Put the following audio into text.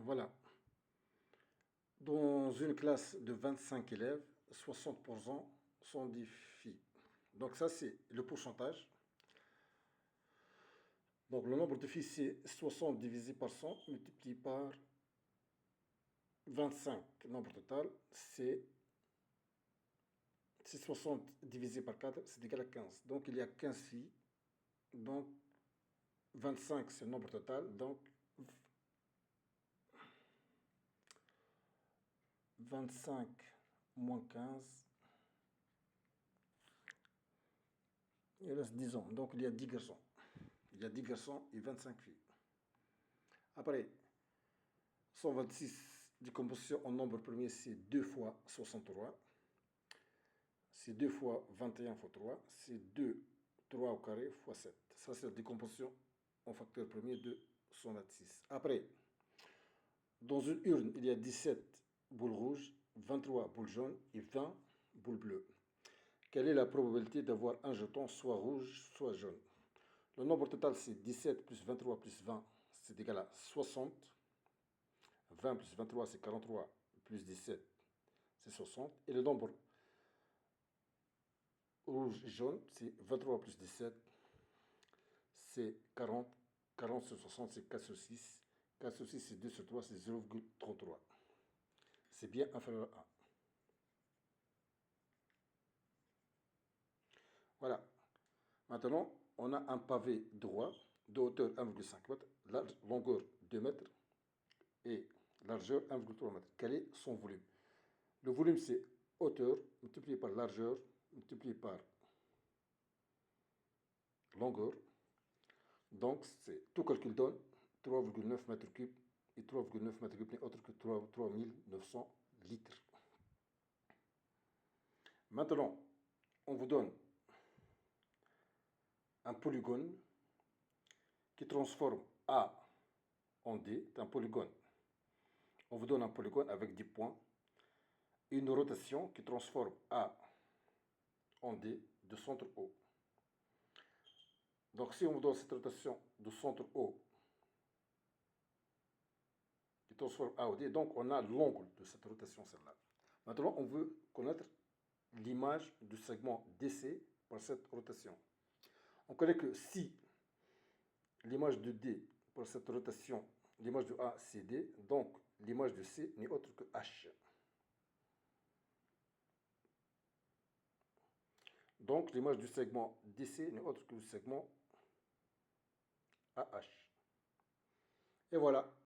Voilà. Dans une classe de 25 élèves, 60% sont des filles. Donc ça, c'est le pourcentage. Donc le nombre de filles, c'est 60 divisé par 100 multiplié par 25. Nombre total, c'est 60 divisé par 4, c'est égal à 15. Donc il y a 15 filles. Donc 25, c'est le nombre total. Donc 25 moins 15, il reste 10 ans. Donc il y a 10 garçons. Il y a 10 garçons et 25 filles. Après, 126 décomposition en nombre premier, c'est 2 fois 63. C'est 2 fois 21 fois 3. C'est 2, 3 au carré fois 7. Ça, c'est la décomposition en facteur premier de 126. Après, dans une urne, il y a 17 boules rouges, 23 boules jaunes et 20 boules bleues. Quelle est la probabilité d'avoir un jeton soit rouge, soit jaune? Le nombre total, c'est 17 plus 23 plus 20, c'est égal à 60. 20 plus 23, c'est 43, plus 17, c'est 60. Et le nombre rouge et jaune, c'est 23 plus 17, c'est 40. 40 sur 60, c'est 4 sur 6. 4 sur 6, c'est 2 sur 3, c'est 0,33. C'est bien inférieur à 1. Voilà. Maintenant, on a un pavé droit de hauteur 1,5 m, longueur 2 mètres et largeur 1,3 m. Quel est son volume? Le volume, c'est hauteur multiplié par largeur multiplié par longueur. Donc, c'est tout calcul donne 3,9 mètres cubes. Et 3,9 mètres cubes n'est autre que 3900 litres. Maintenant, on vous donne un polygone qui transforme A en D. C'est un polygone. On vous donne un polygone avec 10 points. Une rotation qui transforme A en D de centre O. Donc, si on vous donne cette rotation de centre O qui transforme A en D, donc on a l'angle de cette rotation, celle-là. Maintenant, on veut connaître l'image du segment DC par cette rotation. On connaît que si l'image de D par cette rotation, l'image de A, c'est D, donc l'image de C n'est autre que H. Donc l'image du segment DC n'est autre que le segment AH. Et voilà.